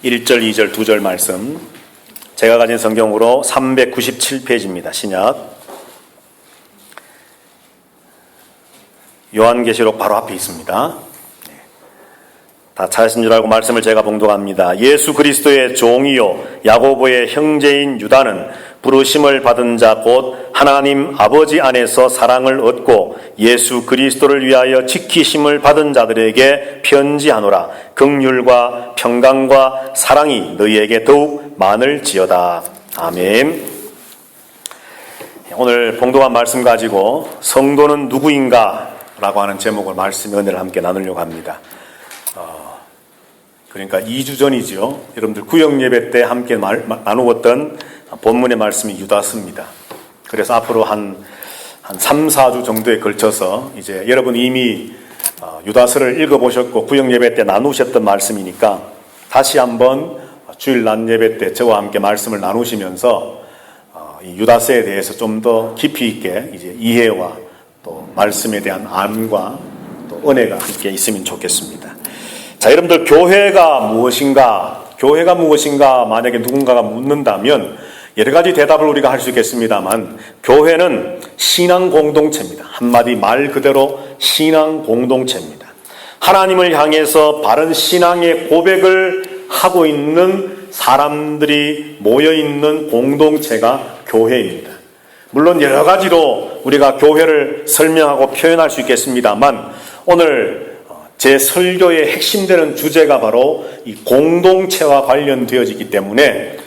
1절, 2절, 2절 말씀, 제가 가진 성경으로 397페이지입니다. 신약 요한계시록 바로 앞에 있습니다. 다 찾으신 줄 알고 말씀을 제가 봉독합니다. 예수 그리스도의 종이요 야고보의 형제인 유다는 부르심을 받은 자 곧 하나님 아버지 안에서 사랑을 얻고 예수 그리스도를 위하여 지키심을 받은 자들에게 편지하노라. 긍휼과 평강과 사랑이 너희에게 더욱 많을지어다. 아멘. 오늘 봉독한 말씀 가지고 성도는 누구인가 라고 하는 제목을 말씀의 은혜를 함께 나누려고 합니다. 그러니까 2주 전이죠. 여러분들 구역 예배 때 함께 나누었던 본문의 말씀이 유다서입니다. 그래서 앞으로 한 3, 4주 정도에 걸쳐서 이제 여러분이 이미 유다서를 읽어보셨고 구역 예배 때 나누셨던 말씀이니까 다시 한번 주일 낮 예배 때 저와 함께 말씀을 나누시면서 이 유다서에 대해서 좀 더 깊이 있게 이제 이해와 또 말씀에 대한 암과 또 은혜가 함께 있으면 좋겠습니다. 자, 여러분들 교회가 무엇인가? 교회가 무엇인가? 만약에 누군가가 묻는다면 여러 가지 대답을 우리가 할 수 있겠습니다만 교회는 신앙 공동체입니다. 한마디 말 그대로 신앙 공동체입니다. 하나님을 향해서 바른 신앙의 고백을 하고 있는 사람들이 모여있는 공동체가 교회입니다. 물론 여러 가지로 우리가 교회를 설명하고 표현할 수 있겠습니다만 오늘 제 설교의 핵심되는 주제가 바로 이 공동체와 관련되어지기 때문에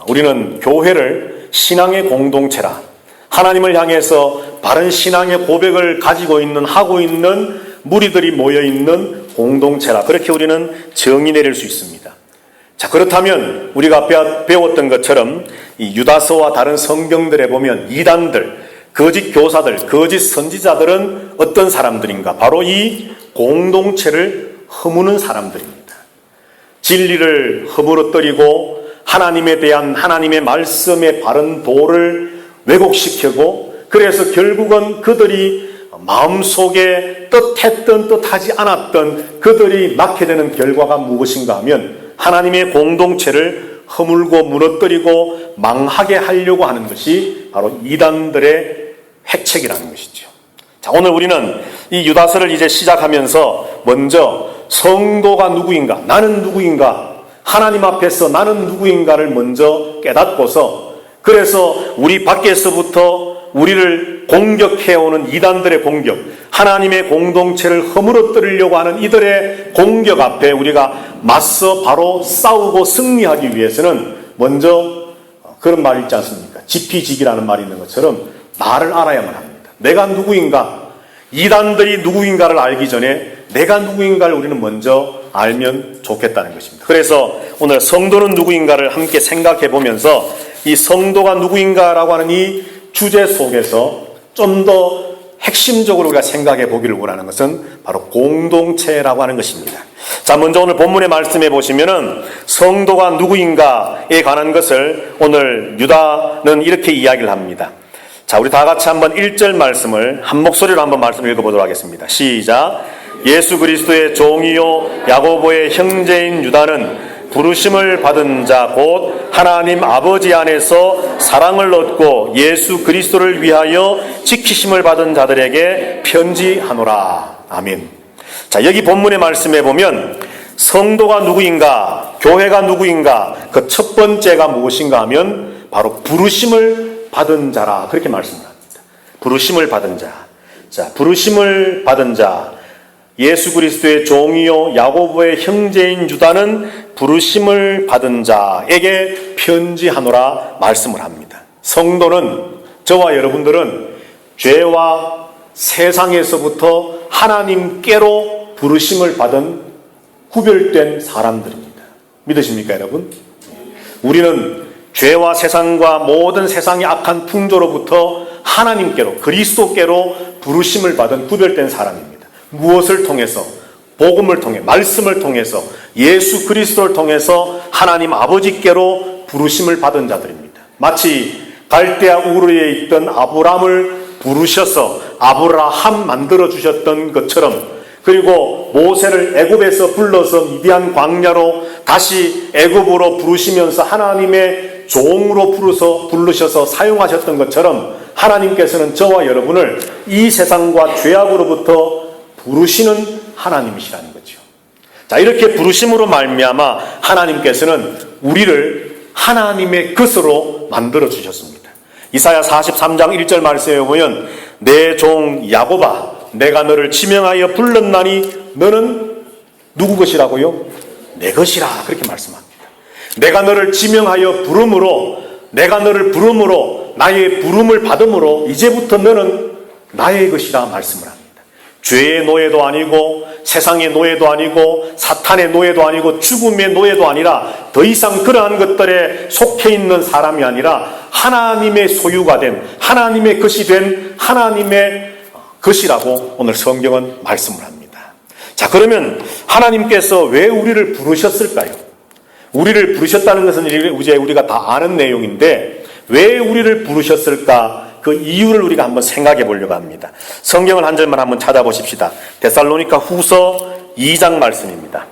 우리는 교회를 신앙의 공동체라, 하나님을 향해서 바른 신앙의 고백을 가지고 있는, 하고 있는 무리들이 모여있는 공동체라, 그렇게 우리는 정의 내릴 수 있습니다. 자, 그렇다면 우리가 배웠던 것처럼 이 유다서와 다른 성경들에 보면 이단들, 거짓 교사들, 거짓 선지자들은 어떤 사람들인가? 바로 이 공동체를 허무는 사람들입니다. 진리를 허물어뜨리고 하나님에 대한 하나님의 말씀의 바른 도를 왜곡시키고, 그래서 결국은 그들이 마음속에 뜻했던 뜻하지 않았던 그들이 낳게 되는 결과가 무엇인가 하면 하나님의 공동체를 허물고 무너뜨리고 망하게 하려고 하는 것이 바로 이단들의 핵책이라는 것이죠. 자, 오늘 우리는 이 유다서를 이제 시작하면서 먼저 성도가 누구인가, 나는 누구인가, 하나님 앞에서 나는 누구인가를 먼저 깨닫고서, 그래서 우리 밖에서부터 우리를 공격해오는 이단들의 공격, 하나님의 공동체를 허물어뜨리려고 하는 이들의 공격 앞에 우리가 맞서 바로 싸우고 승리하기 위해서는 먼저 그런 말이 있지 않습니까? 지피지기라는 말이 있는 것처럼 나를 알아야만 합니다. 내가 누구인가, 이단들이 누구인가를 알기 전에 내가 누구인가를 우리는 먼저 알면 좋겠다는 것입니다. 그래서 오늘 성도는 누구인가를 함께 생각해 보면서 이 성도가 누구인가라고 하는 이 주제 속에서 좀 더 핵심적으로 우리가 생각해 보기를 원하는 것은 바로 공동체라고 하는 것입니다. 자, 먼저 오늘 본문의 말씀해 보시면은 성도가 누구인가에 관한 것을 오늘 유다는 이렇게 이야기를 합니다. 자, 우리 다 같이 한번 1절 말씀을 한 목소리로 한번 말씀을 읽어보도록 하겠습니다. 시작. 예수 그리스도의 종이요 야고보의 형제인 유다는 부르심을 받은 자 곧 하나님 아버지 안에서 사랑을 얻고 예수 그리스도를 위하여 지키심을 받은 자들에게 편지하노라. 아멘. 자, 여기 본문의 말씀에 보면 성도가 누구인가, 교회가 누구인가, 그 첫 번째가 무엇인가 하면 바로 부르심을 받은 자라, 그렇게 말씀합니다. 부르심을 받은 자. 자, 부르심을 받은 자, 예수 그리스도의 종이요 야고보의 형제인 유다는 부르심을 받은 자에게 편지하노라 말씀을 합니다. 성도는, 저와 여러분들은 죄와 세상에서부터 하나님께로 부르심을 받은 구별된 사람들입니다. 믿으십니까, 여러분? 우리는 죄와 세상과 모든 세상의 악한 풍조로부터 하나님께로, 그리스도께로 부르심을 받은 구별된 사람입니다. 무엇을 통해서? 복음을 통해, 말씀을 통해서, 예수 그리스도를 통해서 하나님 아버지께로 부르심을 받은 자들입니다. 마치 갈대아 우르에 있던 아브람을 부르셔서 아브라함 만들어 주셨던 것처럼, 그리고 모세를 애굽에서 불러서 미디안 광야로 다시 애굽으로 부르시면서 하나님의 종으로 부르셔서 사용하셨던 것처럼, 하나님께서는 저와 여러분을 이 세상과 죄악으로부터 부르시는 하나님이시라는 거죠. 자, 이렇게 부르심으로 말미암아 하나님께서는 우리를 하나님의 것으로 만들어 주셨습니다. 이사야 43장 1절 말씀에 보면 내 종 야곱아 내가 너를 지명하여 불렀나니 너는 누구 것이라고요? 내 것이라, 그렇게 말씀합니다. 내가 너를 지명하여 부름으로, 내가 너를 부름으로, 나의 부름을 받음으로 이제부터 너는 나의 것이라 말씀을 합니다. 죄의 노예도 아니고 세상의 노예도 아니고 사탄의 노예도 아니고 죽음의 노예도 아니라 더 이상 그러한 것들에 속해 있는 사람이 아니라 하나님의 소유가 된, 하나님의 것이 된 하나님의 것이라고 오늘 성경은 말씀을 합니다. 자, 그러면 하나님께서 왜 우리를 부르셨을까요? 우리를 부르셨다는 것은 이제 우리가 다 아는 내용인데 왜 우리를 부르셨을까? 그 이유를 우리가 한번 생각해 보려고 합니다. 성경을 한 절만 한번 찾아보십시다. 데살로니가 후서 2장 말씀입니다.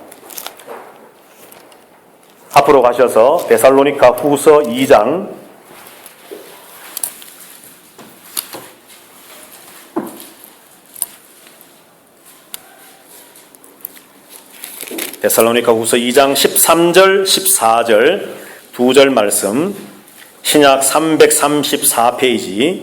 앞으로 가셔서 데살로니가 후서 2장 데살로니가 후서 2장 13절 14절 두 절 말씀, 신약 334페이지,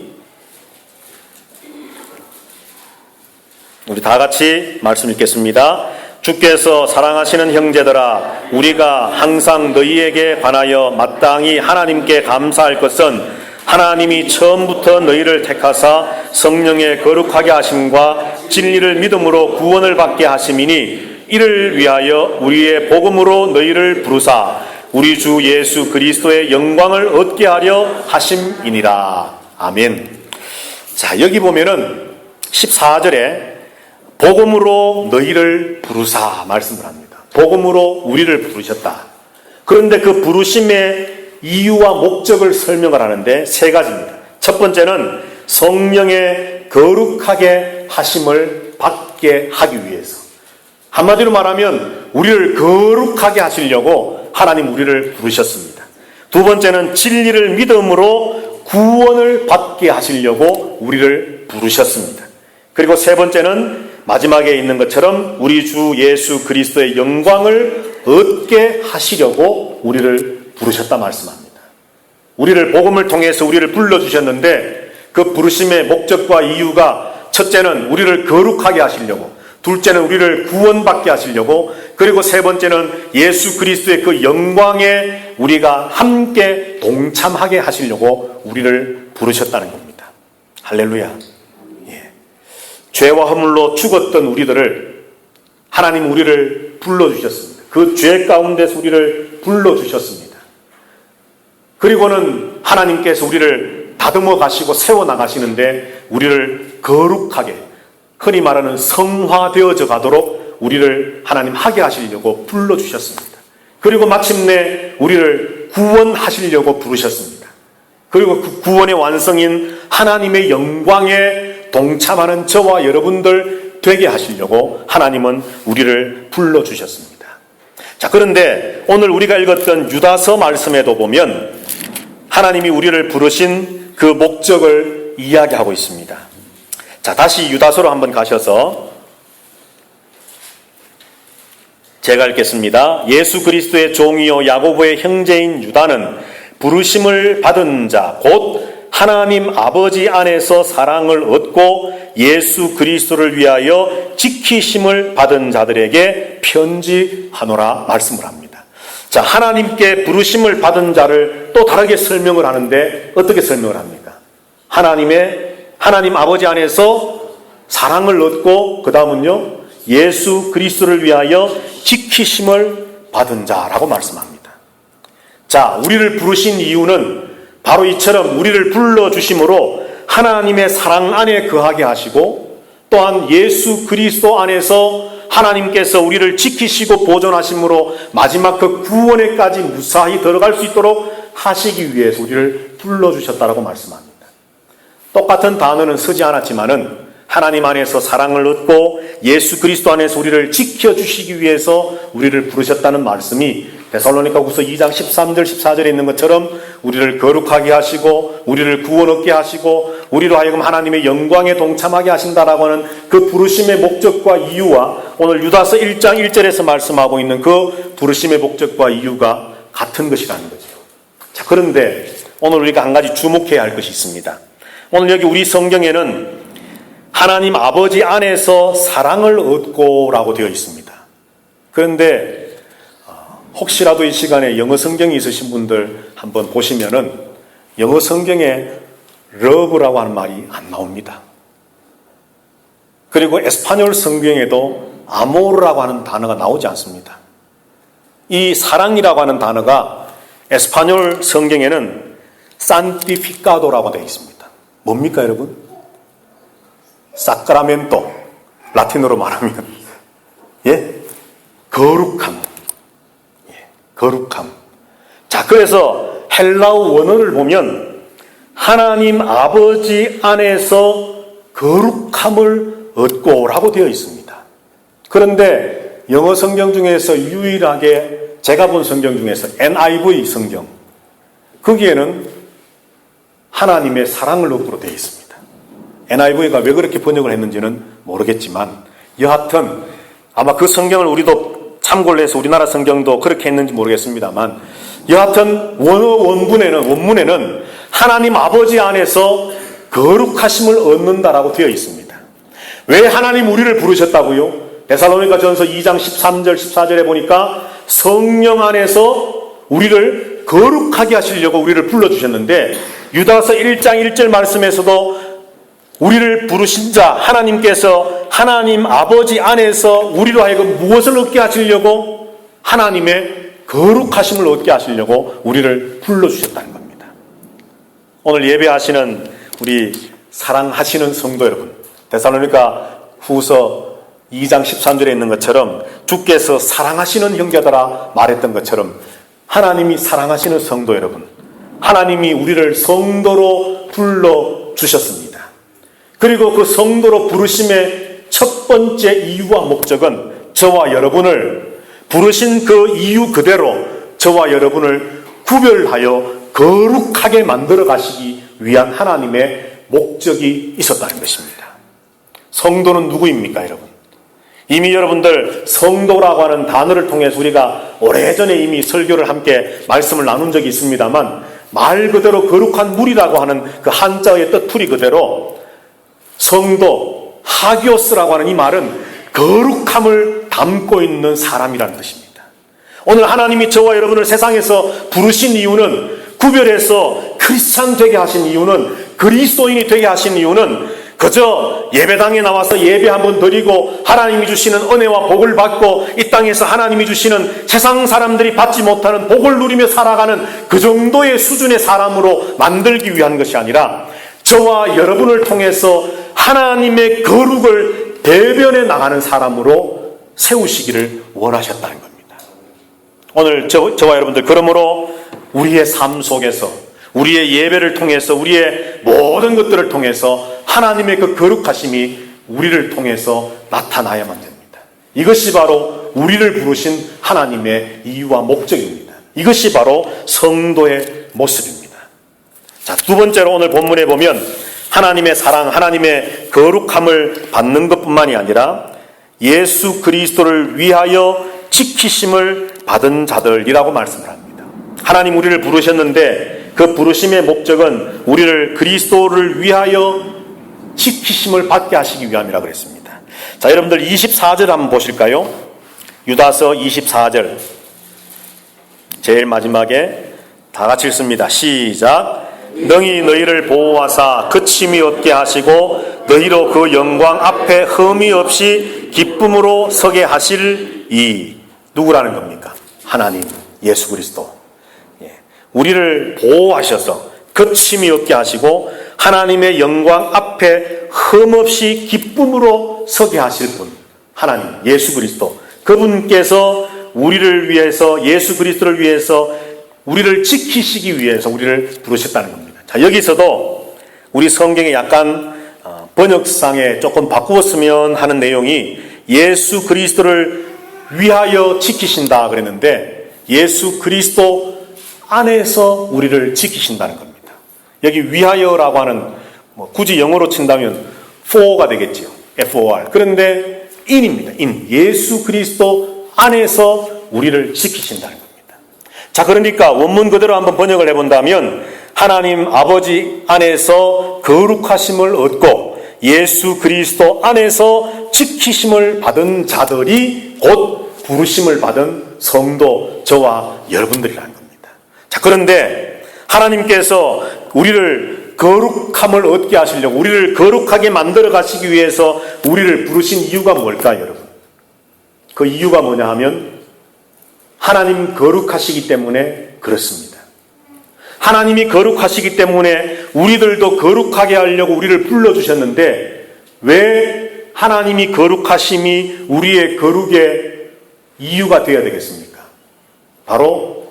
우리 다 같이 말씀 읽겠습니다. 주께서 사랑하시는 형제들아, 우리가 항상 너희에게 관하여 마땅히 하나님께 감사할 것은 하나님이 처음부터 너희를 택하사 성령의 거룩하게 하심과 진리를 믿음으로 구원을 받게 하심이니 이를 위하여 우리의 복음으로 너희를 부르사 우리 주 예수 그리스도의 영광을 얻게 하려 하심이니라. 아멘. 자, 여기 보면은 14절에 복음으로 너희를 부르사 말씀을 합니다. 복음으로 우리를 부르셨다. 그런데 그 부르심의 이유와 목적을 설명을 하는데 세 가지입니다. 첫 번째는 성령의 거룩하게 하심을 받게 하기 위해서. 한마디로 말하면 우리를 거룩하게 하시려고 하나님 우리를 부르셨습니다. 두 번째는 진리를 믿음으로 구원을 받게 하시려고 우리를 부르셨습니다. 그리고 세 번째는 마지막에 있는 것처럼 우리 주 예수 그리스도의 영광을 얻게 하시려고 우리를 부르셨다 말씀합니다. 우리를 복음을 통해서 우리를 불러주셨는데 그 부르심의 목적과 이유가 첫째는 우리를 거룩하게 하시려고, 둘째는 우리를 구원받게 하시려고, 그리고 세 번째는 예수 그리스도의 그 영광에 우리가 함께 동참하게 하시려고 우리를 부르셨다는 겁니다. 할렐루야. 예. 죄와 허물로 죽었던 우리들을 하나님 우리를 불러주셨습니다. 그 죄 가운데서 우리를 불러주셨습니다. 그리고는 하나님께서 우리를 다듬어 가시고 세워나가시는데 우리를 거룩하게, 흔히 말하는 성화되어져 가도록 우리를 하나님 하게 하시려고 불러주셨습니다. 그리고 마침내 우리를 구원하시려고 부르셨습니다. 그리고 그 구원의 완성인 하나님의 영광에 동참하는 저와 여러분들 되게 하시려고 하나님은 우리를 불러주셨습니다. 자, 그런데 오늘 우리가 읽었던 유다서 말씀에도 보면 하나님이 우리를 부르신 그 목적을 이야기하고 있습니다. 자, 다시 유다서로 한번 가셔서 제가 읽겠습니다. 예수 그리스도의 종이요 야고보의 형제인 유다는 부르심을 받은 자 곧 하나님 아버지 안에서 사랑을 얻고 예수 그리스도를 위하여 지키심을 받은 자들에게 편지하노라 말씀을 합니다. 자, 하나님께 부르심을 받은 자를 또 다르게 설명을 하는데 어떻게 설명을 합니까? 하나님 아버지 안에서 사랑을 얻고 그 다음은요 예수 그리스도를 위하여 지키심을 받은 자라고 말씀합니다. 자, 우리를 부르신 이유는 바로 이처럼 우리를 불러주심으로 하나님의 사랑 안에 거하게 하시고 또한 예수 그리스도 안에서 하나님께서 우리를 지키시고 보존하심으로 마지막 그 구원에까지 무사히 들어갈 수 있도록 하시기 위해서 우리를 불러주셨다라고 말씀합니다. 똑같은 단어는 쓰지 않았지만은 하나님 안에서 사랑을 얻고 예수 그리스도 안에서 우리를 지켜주시기 위해서 우리를 부르셨다는 말씀이 데살로니가후서 2장 13절 14절에 있는 것처럼 우리를 거룩하게 하시고 우리를 구원 얻게 하시고 우리로 하여금 하나님의 영광에 동참하게 하신다라고 하는 그 부르심의 목적과 이유와 오늘 유다서 1장 1절에서 말씀하고 있는 그 부르심의 목적과 이유가 같은 것이라는 거죠. 자, 그런데 오늘 우리가 한 가지 주목해야 할 것이 있습니다. 오늘 여기 우리 성경에는 하나님 아버지 안에서 사랑을 얻고 라고 되어 있습니다. 그런데 혹시라도 이 시간에 영어 성경이 있으신 분들 한번 보시면은 영어 성경에 love라고 하는 말이 안 나옵니다. 그리고 에스파뇰 성경에도 아모르라고 하는 단어가 나오지 않습니다. 이 사랑이라고 하는 단어가 에스파뇰 성경에는 산티피카도라고 되어 있습니다. 뭡니까 여러분? 사크라멘토, 라틴어로 말하면 거룩함. 거룩함. 자, 그래서 헬라어 원어를 보면 하나님 아버지 안에서 거룩함을 얻고 라고 되어 있습니다. 그런데 영어 성경 중에서 유일하게 제가 본 성경 중에서 NIV 성경, 거기에는 하나님의 사랑을 얻고로 되어 있습니다. NIV가 왜 그렇게 번역을 했는지는 모르겠지만 여하튼 아마 그 성경을 우리도 참고를 해서 우리나라 성경도 그렇게 했는지 모르겠습니다만 여하튼 원문에는 하나님 아버지 안에서 거룩하심을 얻는다라고 되어 있습니다. 왜 하나님 우리를 부르셨다고요? 데살로니가전서 2장 13절 14절에 보니까 성령 안에서 우리를 거룩하게 하시려고 우리를 불러주셨는데 유다서 1장 1절 말씀에서도 우리를 부르신 자 하나님께서 하나님 아버지 안에서 우리로 하여금 무엇을 얻게 하시려고? 하나님의 거룩하심을 얻게 하시려고 우리를 불러주셨다는 겁니다. 오늘 예배하시는 우리 사랑하시는 성도 여러분, 데살로니가 후서 2장 13절에 있는 것처럼 주께서 사랑하시는 형제들아 말했던 것처럼 하나님이 사랑하시는 성도 여러분, 하나님이 우리를 성도로 불러주셨습니다. 그리고 그 성도로 부르심의 첫 번째 이유와 목적은 저와 여러분을 부르신 그 이유 그대로 저와 여러분을 구별하여 거룩하게 만들어 가시기 위한 하나님의 목적이 있었다는 것입니다. 성도는 누구입니까, 여러분? 이미 여러분들 성도라고 하는 단어를 통해서 우리가 오래전에 이미 설교를 함께 말씀을 나눈 적이 있습니다만 말 그대로 거룩한 물이라고 하는 그 한자의 뜻풀이 그대로 성도, 하기오스라고 하는 이 말은 거룩함을 담고 있는 사람이라는 뜻입니다. 오늘 하나님이 저와 여러분을 세상에서 부르신 이유는 구별해서 크리스찬 되게 하신 이유는 그리스도인이 되게 하신 이유는 그저 예배당에 나와서 예배 한번 드리고 하나님이 주시는 은혜와 복을 받고 이 땅에서 하나님이 주시는 세상 사람들이 받지 못하는 복을 누리며 살아가는 그 정도의 수준의 사람으로 만들기 위한 것이 아니라 저와 여러분을 통해서 하나님의 거룩을 대변해 나가는 사람으로 세우시기를 원하셨다는 겁니다. 오늘 저와 여러분들 그러므로 우리의 삶 속에서 우리의 예배를 통해서 우리의 모든 것들을 통해서 하나님의 그 거룩하심이 우리를 통해서 나타나야만 됩니다. 이것이 바로 우리를 부르신 하나님의 이유와 목적입니다. 이것이 바로 성도의 모습입니다. 자, 두 번째로 오늘 본문에 보면 하나님의 사랑, 하나님의 거룩함을 받는 것뿐만이 아니라 예수 그리스도를 위하여 지키심을 받은 자들이라고 말씀을 합니다. 하나님 우리를 부르셨는데 그 부르심의 목적은 우리를 그리스도를 위하여 지키심을 받게 하시기 위함이라고 그랬습니다. 자, 여러분들 24절 한번 보실까요? 유다서 24절 제일 마지막에 다 같이 읽습니다. 시작. 능히 너희를 보호하사 그침이 없게 하시고 너희로 그 영광 앞에 흠이 없이 기쁨으로 서게 하실 이 누구라는 겁니까? 하나님 예수 그리스도. 우리를 보호하셔서 그침이 없게 하시고 하나님의 영광 앞에 흠없이 기쁨으로 서게 하실 분 하나님 예수 그리스도, 그분께서 우리를 위해서 예수 그리스도를 위해서 우리를 지키시기 위해서 우리를 부르셨다는 겁니다. 자, 여기서도 우리 성경에 약간 번역상에 조금 바꾸었으면 하는 내용이 예수 그리스도를 위하여 지키신다 그랬는데 예수 그리스도 안에서 우리를 지키신다는 겁니다. 여기 위하여라고 하는 굳이 영어로 친다면 for가 되겠지요. FOR. 그런데 in입니다. in. 예수 그리스도 안에서 우리를 지키신다는 겁니다. 자, 그러니까 원문 그대로 한번 번역을 해본다면 하나님 아버지 안에서 거룩하심을 얻고 예수 그리스도 안에서 지키심을 받은 자들이 곧 부르심을 받은 성도 저와 여러분들이라는 겁니다. 자, 그런데 하나님께서 우리를 거룩함을 얻게 하시려고 우리를 거룩하게 만들어 가시기 위해서 우리를 부르신 이유가 뭘까요, 여러분? 그 이유가 뭐냐 하면 하나님 거룩하시기 때문에 그렇습니다. 하나님이 거룩하시기 때문에 우리들도 거룩하게 하려고 우리를 불러주셨는데 왜 하나님이 거룩하심이 우리의 거룩의 이유가 되어야 되겠습니까? 바로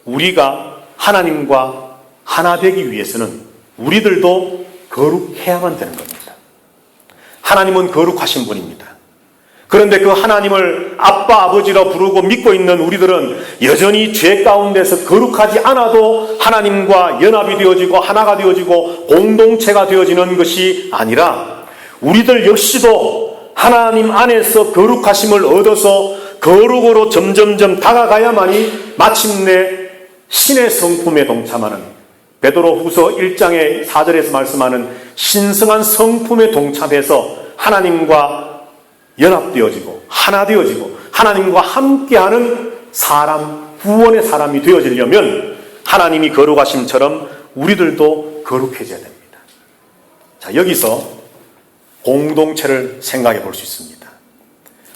우리가 하나님과 하나 되기 위해서는 우리들도 거룩해야만 되는 겁니다. 하나님은 거룩하신 분입니다. 그런데 그 하나님을 아빠, 아버지라 부르고 믿고 있는 우리들은 여전히 죄 가운데서 거룩하지 않아도 하나님과 연합이 되어지고 하나가 되어지고 공동체가 되어지는 것이 아니라 우리들 역시도 하나님 안에서 거룩하심을 얻어서 거룩으로 점점점 다가가야만이 마침내 신의 성품에 동참하는 베드로후서 1장의 4절에서 말씀하는 신성한 성품에 동참해서 하나님과 연합되어지고 하나 되어지고 하나님과 함께하는 사람, 구원의 사람이 되어지려면 하나님이 거룩하심처럼 우리들도 거룩해져야 됩니다. 자, 여기서 공동체를 생각해 볼 수 있습니다.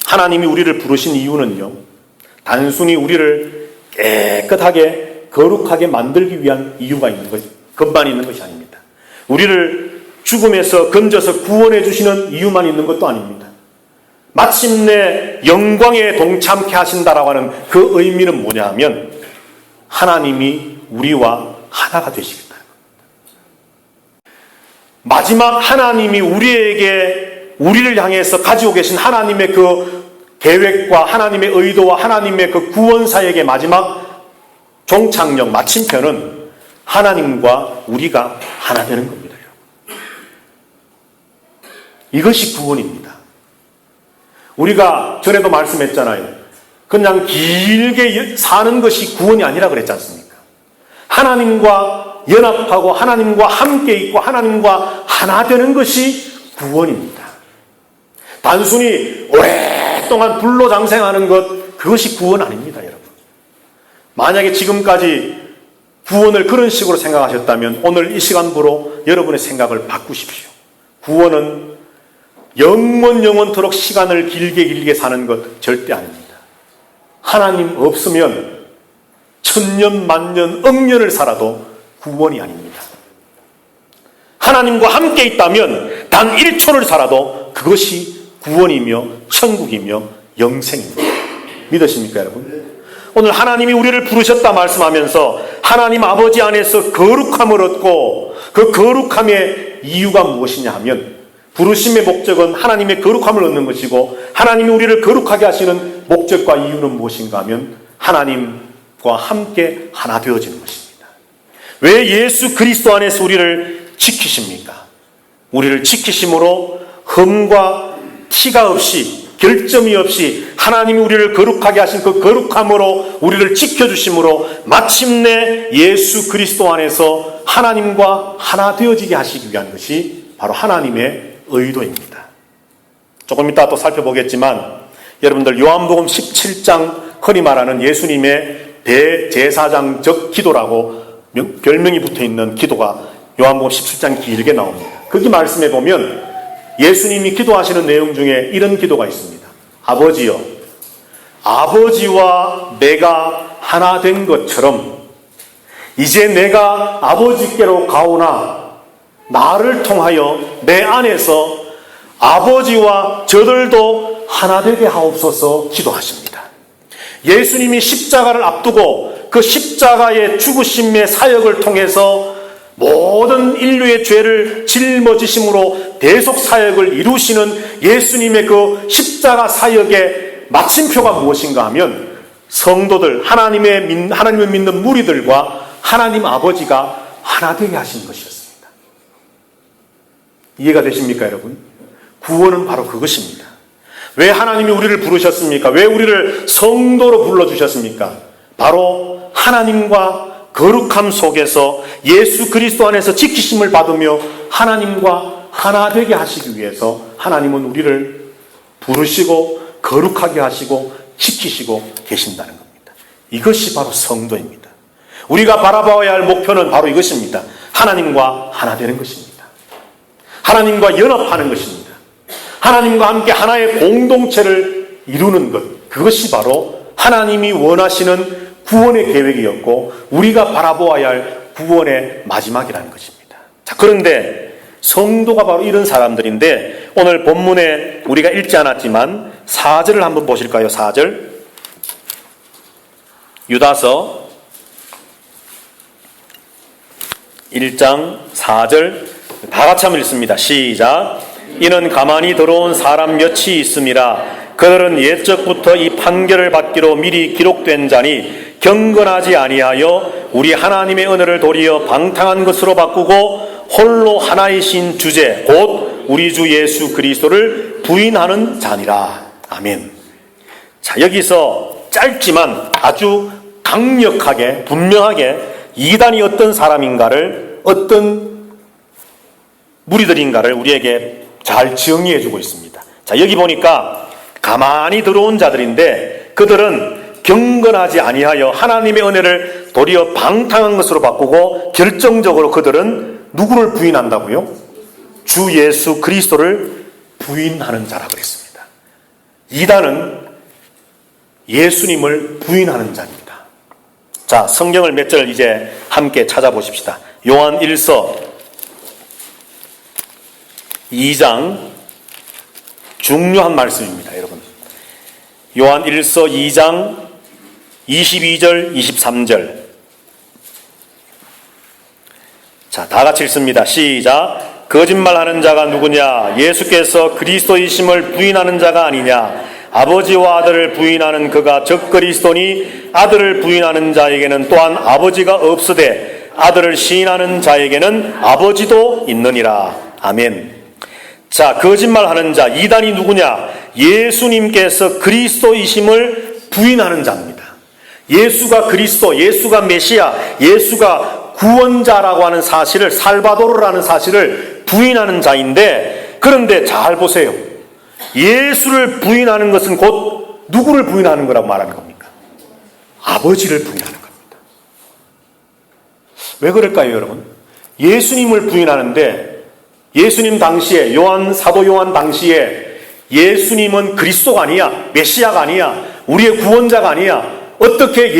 하나님이 우리를 부르신 이유는요, 단순히 우리를 깨끗하게 거룩하게 만들기 위한 이유가 있는 것, 것만 있는 것이 아닙니다. 우리를 죽음에서 건져서 구원해 주시는 이유만 있는 것도 아닙니다. 마침내 영광에 동참케 하신다라고 하는 그 의미는 뭐냐 하면 하나님이 우리와 하나가 되시겠다는 겁니다. 마지막 하나님이 우리를 향해서 가지고 계신 하나님의 그 계획과 하나님의 의도와 하나님의 그 구원사역의 마지막 종착역, 마침표는 하나님과 우리가 하나 되는 겁니다. 이것이 구원입니다. 우리가 전에도 말씀했잖아요. 그냥 길게 사는 것이 구원이 아니라 그랬지 않습니까? 하나님과 연합하고 하나님과 함께 있고 하나님과 하나 되는 것이 구원입니다. 단순히 오랫동안 불로장생하는 것, 그것이 구원 아닙니다, 여러분. 만약에 지금까지 구원을 그런 식으로 생각하셨다면 오늘 이 시간부로 여러분의 생각을 바꾸십시오. 구원은 영원토록 시간을 길게 사는 것 절대 아닙니다. 하나님 없으면 천년, 만년, 억년을 살아도 구원이 아닙니다. 하나님과 함께 있다면 단 1초를 살아도 그것이 구원이며 천국이며 영생입니다. 믿으십니까, 여러분? 오늘 하나님이 우리를 부르셨다 말씀하면서 하나님 아버지 안에서 거룩함을 얻고 그 거룩함의 이유가 무엇이냐 하면 부르심의 목적은 하나님의 거룩함을 얻는 것이고 하나님이 우리를 거룩하게 하시는 목적과 이유는 무엇인가 하면 하나님과 함께 하나 되어지는 것입니다. 왜 예수 그리스도 안에서 우리를 지키십니까? 우리를 지키심으로 흠과 티가 없이 결점이 없이 하나님이 우리를 거룩하게 하신 그 거룩함으로 우리를 지켜주심으로 마침내 예수 그리스도 안에서 하나님과 하나 되어지게 하시기 위한 것이 바로 하나님의 의도입니다. 조금 이따 또 살펴보겠지만 여러분들 요한복음 17장 흔히 말하는 예수님의 대제사장적 기도라고 별명이 붙어있는 기도가 요한복음 17장 길게 나옵니다. 거기 말씀해 보면 예수님이 기도하시는 내용 중에 이런 기도가 있습니다. 아버지여, 아버지와 내가 하나 된 것처럼 이제 내가 아버지께로 가오나 나를 통하여 내 안에서 아버지와 저들도 하나 되게 하옵소서 기도하십니다. 예수님이 십자가를 앞두고 그 십자가의 죽으심의 사역을 통해서 모든 인류의 죄를 짊어지심으로 대속 사역을 이루시는 예수님의 그 십자가 사역의 마침표가 무엇인가 하면 성도들, 하나님을 믿는 무리들과 하나님 아버지가 하나 되게 하신 것이었습니다. 이해가 되십니까, 여러분? 구원은 바로 그것입니다. 왜 하나님이 우리를 부르셨습니까? 왜 우리를 성도로 불러주셨습니까? 바로 하나님과 거룩함 속에서 예수 그리스도 안에서 지키심을 받으며 하나님과 하나 되게 하시기 위해서 하나님은 우리를 부르시고 거룩하게 하시고 지키시고 계신다는 겁니다. 이것이 바로 성도입니다. 우리가 바라봐야 할 목표는 바로 이것입니다. 하나님과 하나 되는 것입니다. 하나님과 연합하는 것입니다. 하나님과 함께 하나의 공동체를 이루는 것, 그것이 바로 하나님이 원하시는 구원의 계획이었고 우리가 바라보아야 할 구원의 마지막이라는 것입니다. 자, 그런데 성도가 바로 이런 사람들인데 오늘 본문에 우리가 읽지 않았지만 4절을 한번 보실까요? 4절. 유다서 1장 4절 다 같이 한번 읽습니다. 시작. 이는 가만히 들어온 사람 몇이 있음이라. 그들은 옛적부터 이 판결을 받기로 미리 기록된 자니 경건하지 아니하여 우리 하나님의 은혜를 도리어 방탕한 것으로 바꾸고 홀로 하나이신 주제 곧 우리 주 예수 그리스도를 부인하는 자니라. 아멘. 자, 여기서 짧지만 아주 강력하게 분명하게 이단이 어떤 사람인가를, 어떤 무리들인가를 우리에게 잘 정의해 주고 있습니다. 자, 여기 보니까 가만히 들어온 자들인데 그들은 경건하지 아니하여 하나님의 은혜를 도리어 방탕한 것으로 바꾸고 결정적으로 그들은 누구를 부인한다고요? 주 예수 그리스도를 부인하는 자라 그랬습니다. 이단은 예수님을 부인하는 자입니다. 자, 성경을 몇 절 이제 함께 찾아보십시다. 요한 1서 2장 중요한 말씀입니다, 여러분. 요한 1서 2장 22절, 23절. 자, 다 같이 읽습니다. 시작. 거짓말하는 자가 누구냐? 예수께서 그리스도이심을 부인하는 자가 아니냐? 아버지와 아들을 부인하는 그가 적 그리스도니 아들을 부인하는 자에게는 또한 아버지가 없으되 아들을 시인하는 자에게는 아버지도 있느니라. 아멘. 자, 거짓말하는 자, 이단이 누구냐? 예수님께서 그리스도이심을 부인하는 자입니다. 예수가 그리스도, 예수가 메시아, 예수가 구원자라고 하는 사실을, 살바도르라는 사실을 부인하는 자인데, 그런데 잘 보세요. 예수를 부인하는 것은 곧 누구를 부인하는 거라고 말하는 겁니까? 아버지를 부인하는 겁니다. 왜 그럴까요, 여러분? 예수님을 부인하는데 예수님 당시에, 사도 요한 당시에 예수님은 그리스도가 아니야, 메시아가 아니야, 우리의 구원자가 아니야. 어떻게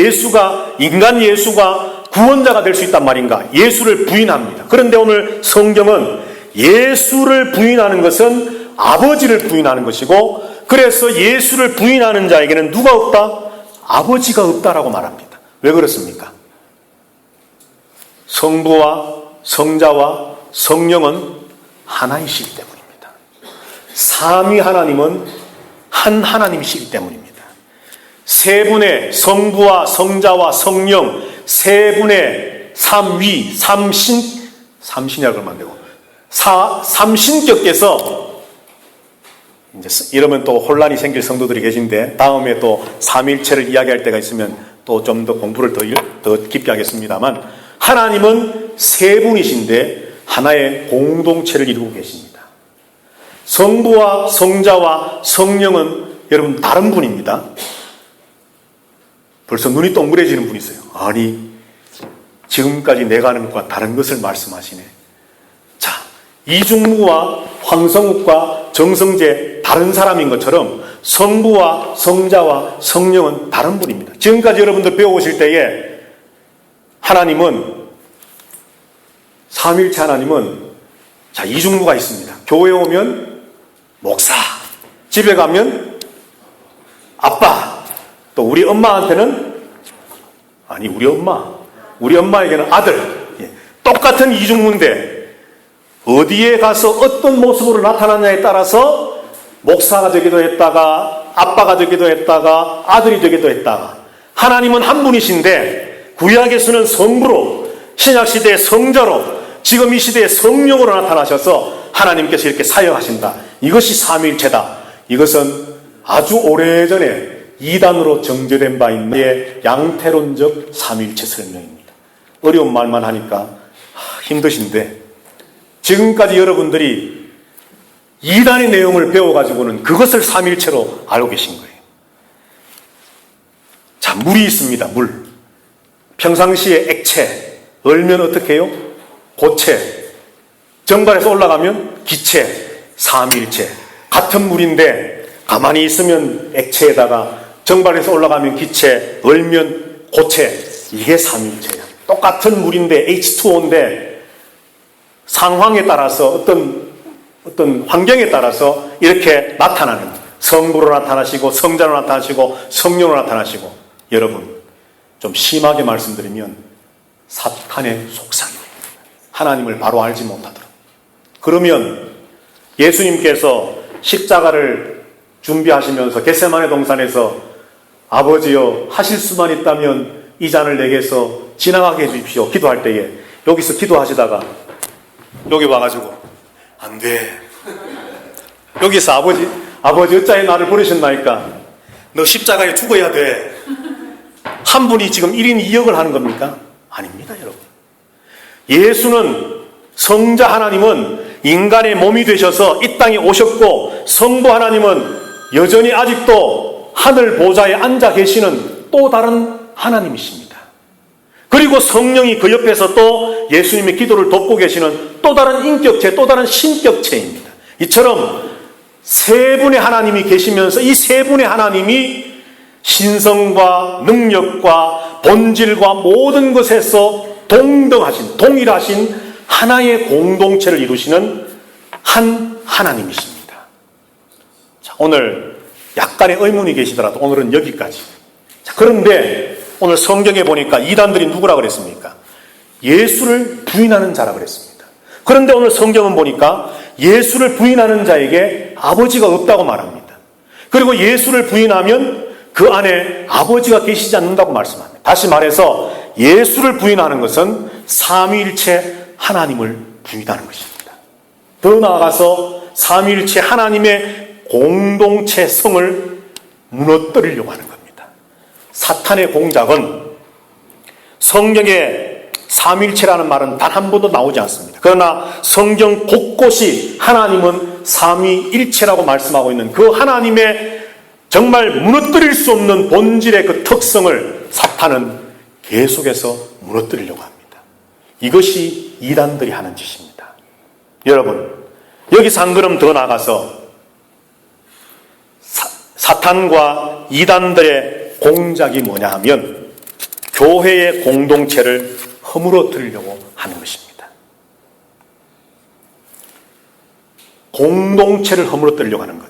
인간 예수가 구원자가 될 수 있단 말인가? 예수를 부인합니다. 그런데 오늘 성경은 예수를 부인하는 것은 아버지를 부인하는 것이고, 그래서 예수를 부인하는 자에게는 누가 없다? 아버지가 없다라고 말합니다. 왜 그렇습니까? 성부와 성자와 성령은 하나이시기 때문입니다. 삼위 하나님은 한 하나님이시기 때문입니다. 세 분의 성부와 성자와 성령, 세 분의 삼위, 삼신이라고 그러면 안 되고, 삼신격께서, 이제 이러면 또 혼란이 생길 성도들이 계신데, 다음에 또 삼일체를 이야기할 때가 있으면 또 좀 더 공부를 더 깊게 하겠습니다만, 하나님은 세 분이신데, 하나의 공동체를 이루고 계십니다. 성부와 성자와 성령은 여러분 다른 분입니다. 벌써 눈이 동그래지는 분이 있어요. 아니, 지금까지 내가 하는 것과 다른 것을 말씀하시네. 자, 이중무와 황성욱과 정성재 다른 사람인 것처럼 성부와 성자와 성령은 다른 분입니다. 지금까지 여러분들 배워오실 때에 하나님은, 삼일체 하나님은, 자, 이중무가 있습니다. 교회 오면 목사, 집에 가면 아빠, 또 우리 엄마한테는, 우리 엄마에게는 아들, 똑같은 이중문인데 어디에 가서 어떤 모습으로 나타나냐에 따라서 목사가 되기도 했다가 아빠가 되기도 했다가 아들이 되기도 했다가 하나님은 한 분이신데 구약에서는 성부로 신약시대의 성자로 지금 이 시대의 성령으로 나타나셔서 하나님께서 이렇게 사역하신다. 이것이 삼위일체다. 이것은 아주 오래전에 이단으로 정제된 바 있는 양태론적 삼위일체 설명입니다. 어려운 말만 하니까 힘드신데 지금까지 여러분들이 이단의 내용을 배워가지고는 그것을 삼위일체로 알고 계신 거예요. 자, 물이 있습니다. 물. 평상시에 액체, 얼면 어떻게 해요? 고체. 정발해서 올라가면 기체, 삼위일체. 같은 물인데 가만히 있으면 액체에다가 정발해서 올라가면 기체, 얼면 고체. 이게 삼위일체예요. 똑같은 물인데 H2O인데 상황에 따라서 어떤 환경에 따라서 이렇게 나타나는, 성부로 나타나시고 성자로 나타나시고 성령으로 나타나시고, 여러분 좀 심하게 말씀드리면 사탄의 속삭임입니다. 하나님을 바로 알지 못하도록. 그러면 예수님께서 십자가를 준비하시면서 겟세마네 동산에서 아버지여 하실 수만 있다면 이 잔을 내게서 지나가게 해주십시오 기도할 때에 여기서 기도하시다가 여기 와가지고 안 돼. 여기서 아버지 어찌하여 나를 버리셨나이까? 너 십자가에 죽어야 돼. 한 분이 지금 1인 2역을 하는 겁니까? 아닙니다, 여러분. 예수는 성자 하나님은 인간의 몸이 되셔서 이 땅에 오셨고, 성부 하나님은 여전히 아직도 하늘 보좌에 앉아 계시는 또 다른 하나님이십니다. 그리고 성령이 그 옆에서 또 예수님의 기도를 돕고 계시는 또 다른 인격체, 또 다른 신격체입니다. 이처럼 세 분의 하나님이 계시면서 이 세 분의 하나님이 신성과 능력과 본질과 모든 것에서 동일하신 하나의 공동체를 이루시는 한 하나님이십니다. 자, 오늘 약간의 의문이 계시더라도 오늘은 여기까지. 자, 그런데 오늘 성경에 보니까 이단들이 누구라 그랬습니까? 예수를 부인하는 자라 그랬습니다. 그런데 오늘 성경은 보니까 예수를 부인하는 자에게 아버지가 없다고 말합니다. 그리고 예수를 부인하면 그 안에 아버지가 계시지 않는다고 말씀합니다. 다시 말해서 예수를 부인하는 것은 삼위일체 하나님을 부인하는 것입니다. 더 나아가서 삼위일체 하나님의 공동체 성을 무너뜨리려고 하는 겁니다. 사탄의 공작은 성경에 삼위일체라는 말은 단 한 번도 나오지 않습니다. 그러나 성경 곳곳이 하나님은 삼위일체라고 말씀하고 있는 그 하나님의 정말 무너뜨릴 수 없는 본질의 그 특성을 사탄은 계속해서 무너뜨리려고 합니다. 이것이 이단들이 하는 짓입니다. 여러분, 여기서 한 걸음 더 나가서 사탄과 이단들의 공작이 뭐냐 하면 교회의 공동체를 허물어뜨리려고 하는 것입니다. 공동체를 허물어뜨리려고 하는 것.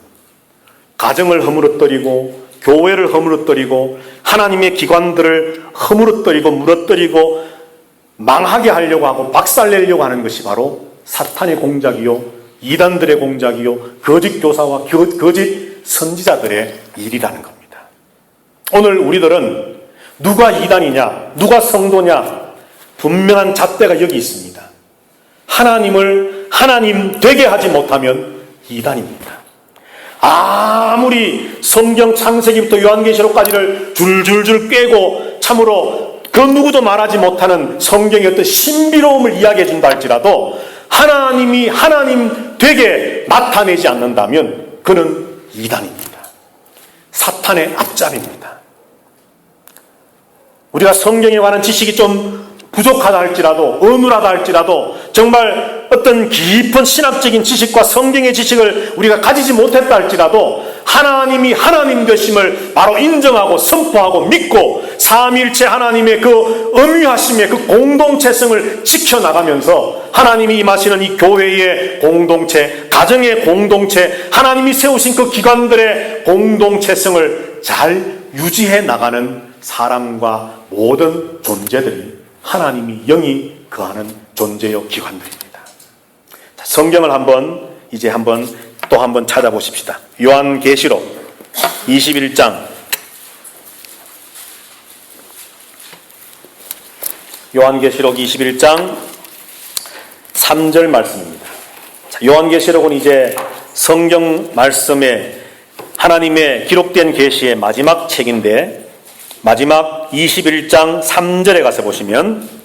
가정을 허물어뜨리고 교회를 허물어뜨리고 하나님의 기관들을 허물어뜨리고 무너뜨리고 망하게 하려고 하고 박살내려고 하는 것이 바로 사탄의 공작이요, 이단들의 공작이요, 거짓 교사와 거짓 선지자들의 일이라는 겁니다. 오늘 우리들은 누가 이단이냐, 누가 성도냐, 분명한 잣대가 여기 있습니다. 하나님을 하나님 되게 하지 못하면 이단입니다. 아무리 성경 창세기부터 요한계시록까지를 줄줄줄 꿰고 참으로 그 누구도 말하지 못하는 성경의 어떤 신비로움을 이야기해 준다 할지라도 하나님이 하나님 되게 나타내지 않는다면 그는 이단입니다. 사탄의 앞잡이입니다. 우리가 성경에 관한 지식이 좀 부족하다 할지라도, 어눌하다 할지라도, 정말 어떤 깊은 신학적인 지식과 성경의 지식을 우리가 가지지 못했다 할지라도 하나님이 하나님 되심을 바로 인정하고 선포하고 믿고 삼위일체 하나님의 그 엄유하심의 그 공동체성을 지켜나가면서 하나님이 임하시는 이 교회의 공동체, 가정의 공동체, 하나님이 세우신 그 기관들의 공동체성을 잘 유지해 나가는 사람과 모든 존재들이 하나님이 영이 거하는 존재요 기관들입니다. 자, 성경을 또 한번 찾아보십시다. 요한계시록 21장 요한계시록 21장 3절 말씀입니다. 자, 요한계시록은 이제 성경 말씀에 하나님의 기록된 계시의 마지막 책인데 마지막 21장 3절에 가서 보시면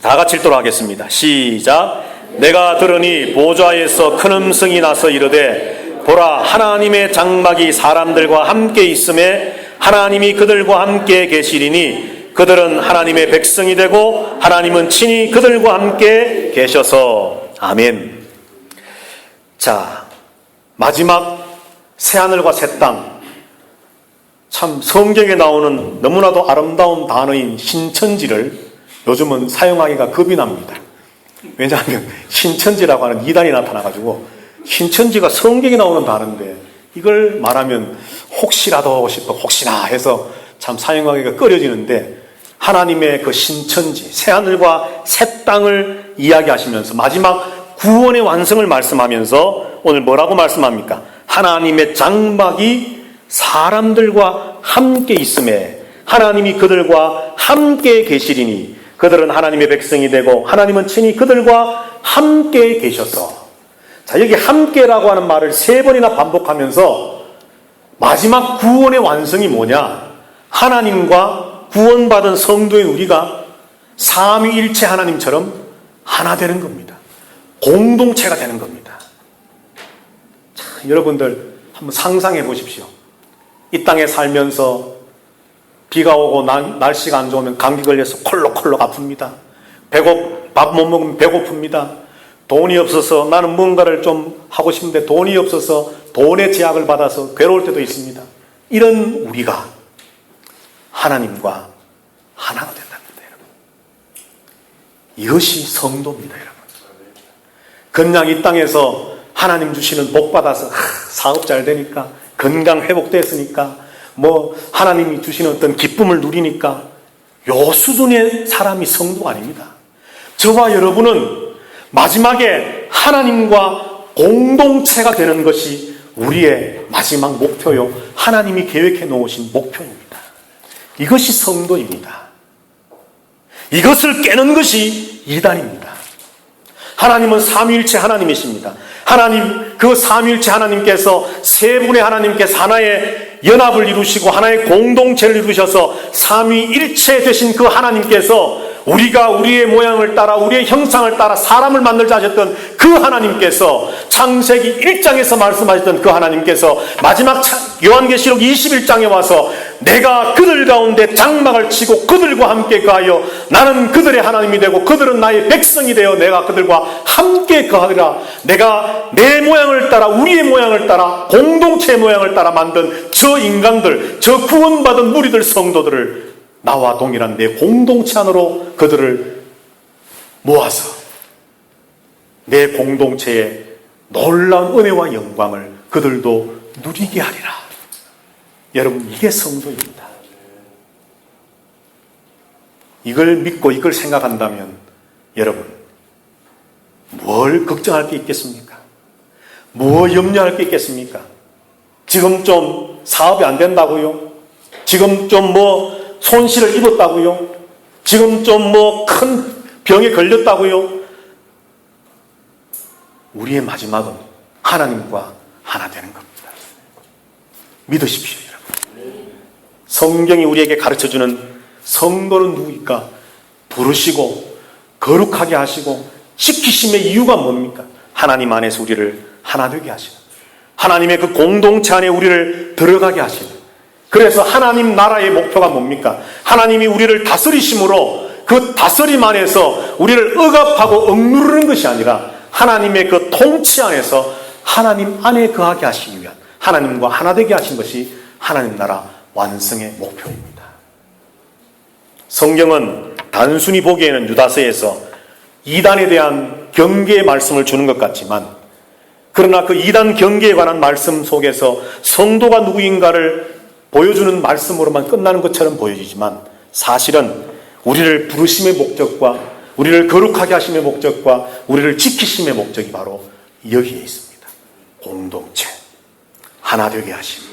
다 같이 읽도록 하겠습니다. 시작. 내가 들으니 보좌에서 큰 음성이 나서 이르되 보라 하나님의 장막이 사람들과 함께 있음에 하나님이 그들과 함께 계시리니 그들은 하나님의 백성이 되고 하나님은 친히 그들과 함께 계셔서 아멘. 자, 마지막 새하늘과 새 땅, 참 성경에 나오는 너무나도 아름다운 단어인 신천지를 요즘은 사용하기가 겁이 납니다. 왜냐하면 신천지라고 하는 이단이 나타나가지고 신천지가 성경에 나오는 단어인데 이걸 말하면 혹시라도 싶어 혹시나 해서 참 사용하기가 꺼려지는데 하나님의 그 신천지 새하늘과 새 땅을 이야기하시면서 마지막 구원의 완성을 말씀하면서 오늘 뭐라고 말씀합니까? 하나님의 장막이 사람들과 함께 있음에 하나님이 그들과 함께 계시리니 그들은 하나님의 백성이 되고 하나님은 친히 그들과 함께 계셔서. 자, 여기 함께라고 하는 말을 3번이나 반복하면서 마지막 구원의 완성이 뭐냐? 하나님과 구원받은 성도인 우리가 삼위일체 하나님처럼 하나 되는 겁니다. 공동체가 되는 겁니다. 자, 여러분들 한번 상상해 보십시오. 이 땅에 살면서 비가 오고 날씨가 안 좋으면 감기 걸려서 콜록콜록 아픕니다. 밥 못 먹으면 배고픕니다. 돈이 없어서 나는 뭔가를 좀 하고 싶은데 돈이 없어서 돈의 제약을 받아서 괴로울 때도 있습니다. 이런 우리가 하나님과 하나가 된답니다, 여러분. 이것이 성도입니다, 여러분. 그냥 이 땅에서 하나님 주시는 복 받아서 사업 잘 되니까 건강 회복됐으니까 하나님이 주시는 어떤 기쁨을 누리니까 요 수준의 사람이 성도가 아닙니다. 저와 여러분은 마지막에 하나님과 공동체가 되는 것이 우리의 마지막 목표요. 하나님이 계획해 놓으신 목표입니다. 이것이 성도입니다. 이것을 깨는 것이 이단입니다. 하나님은 삼위일체 하나님이십니다. 하나님, 그 삼위일체 하나님께서 세 분의 하나님께서 하나의 연합을 이루시고 하나의 공동체를 이루셔서 삼위일체 되신 그 하나님께서 우리가 우리의 모양을 따라 우리의 형상을 따라 사람을 만들자 하셨던 그 하나님께서 창세기 1장에서 말씀하셨던 그 하나님께서 마지막 요한계시록 21장에 와서 내가 그들 가운데 장막을 치고 그들과 함께 거하여 나는 그들의 하나님이 되고 그들은 나의 백성이 되어 내가 그들과 함께 거하리라. 내가 내 모양을 따라 우리의 모양을 따라 공동체의 모양을 따라 만든 저 인간들, 저 구원받은 무리들 성도들을 나와 동일한 내 공동체 안으로 그들을 모아서 내 공동체의 놀라운 은혜와 영광을 그들도 누리게 하리라. 여러분, 이게 성도입니다. 이걸 믿고 이걸 생각한다면 여러분, 뭘 걱정할 게 있겠습니까? 뭐 염려할 게 있겠습니까? 지금 좀 사업이 안 된다고요? 지금 좀 손실을 입었다고요? 지금 좀 큰 병에 걸렸다고요? 우리의 마지막은 하나님과 하나 되는 겁니다. 믿으십시오, 여러분. 성경이 우리에게 가르쳐주는 성도는 누구일까? 부르시고 거룩하게 하시고 지키심의 이유가 뭡니까? 하나님 안에서 우리를 하나 되게 하시는, 하나님의 그 공동체 안에 우리를 들어가게 하시는. 그래서 하나님 나라의 목표가 뭡니까? 하나님이 우리를 다스리심으로 그 다스림 안에서 우리를 억압하고 억누르는 것이 아니라 하나님의 그 통치 안에서 하나님 안에 거하게 하시기 위한, 하나님과 하나 되게 하신 것이 하나님 나라 완성의 목표입니다. 성경은 단순히 보기에는 유다서에서 이단에 대한 경계의 말씀을 주는 것 같지만, 그러나 그 이단 경계에 관한 말씀 속에서 성도가 누구인가를 보여주는 말씀으로만 끝나는 것처럼 보여지지만 사실은 우리를 부르심의 목적과 우리를 거룩하게 하심의 목적과 우리를 지키심의 목적이 바로 여기에 있습니다. 공동체, 하나 되게 하심.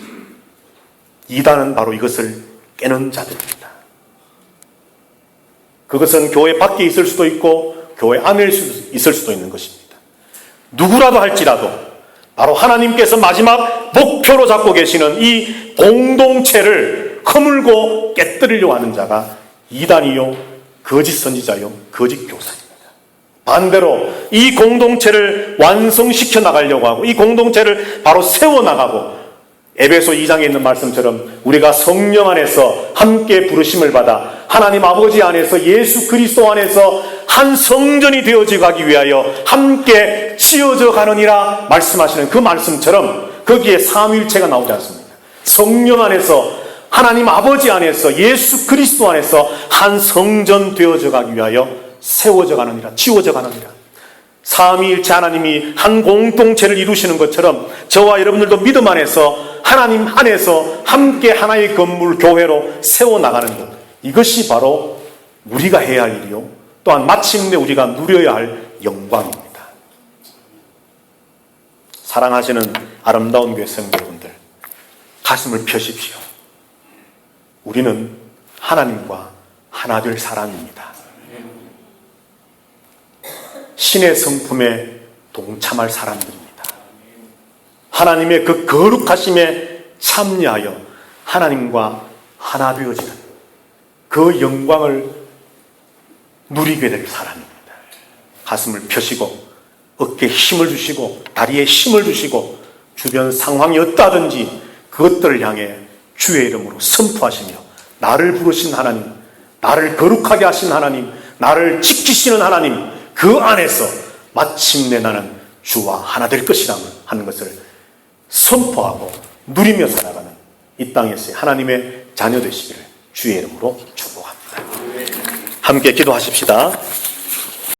이단은 바로 이것을 깨는 자들입니다. 그것은 교회 밖에 있을 수도 있고 교회 안에 있을 수도 있는 것입니다. 누구라도 할지라도 바로 하나님께서 마지막 목표로 잡고 계시는 이 공동체를 허물고 깨뜨리려고 하는 자가 이단이요, 거짓 선지자요, 거짓 교사입니다. 반대로 이 공동체를 완성시켜 나가려고 하고 이 공동체를 바로 세워나가고 에베소 2장에 있는 말씀처럼 우리가 성령 안에서 함께 부르심을 받아 하나님 아버지 안에서 예수 그리스도 안에서 한 성전이 되어져 가기 위하여 함께 지어져 가느니라 말씀하시는 그 말씀처럼 거기에 삼위일체가 나오지 않습니다. 성령 안에서 하나님 아버지 안에서 예수 그리스도 안에서 한 성전 되어져 가기 위하여 세워져 가느니라, 지워져 가느니라. 삼위일체 하나님이 한 공동체를 이루시는 것처럼 저와 여러분들도 믿음 안에서 하나님 안에서 함께 하나의 건물 교회로 세워나가는 것, 이것이 바로 우리가 해야 할 일이요 또한 마침내 우리가 누려야 할 영광입니다. 사랑하시는 아름다운 교회 성도 여러분들, 가슴을 펴십시오. 우리는 하나님과 하나 될 사람입니다. 신의 성품에 동참할 사람들입니다. 하나님의 그 거룩하심에 참여하여 하나님과 하나 되어지는 그 영광을 누리게 될 사람입니다. 가슴을 펴시고 어깨에 힘을 주시고 다리에 힘을 주시고 주변 상황이 어떠하든지 그것들을 향해 주의 이름으로 선포하시며 나를 부르신 하나님, 나를 거룩하게 하신 하나님, 나를 지키시는 하나님, 그 안에서 마침내 나는 주와 하나 될 것이라 하는 것을 선포하고 누리며 살아가는 이 땅에서의 하나님의 자녀 되시기를 주의 이름으로 축복합니다. 함께 기도하십시다.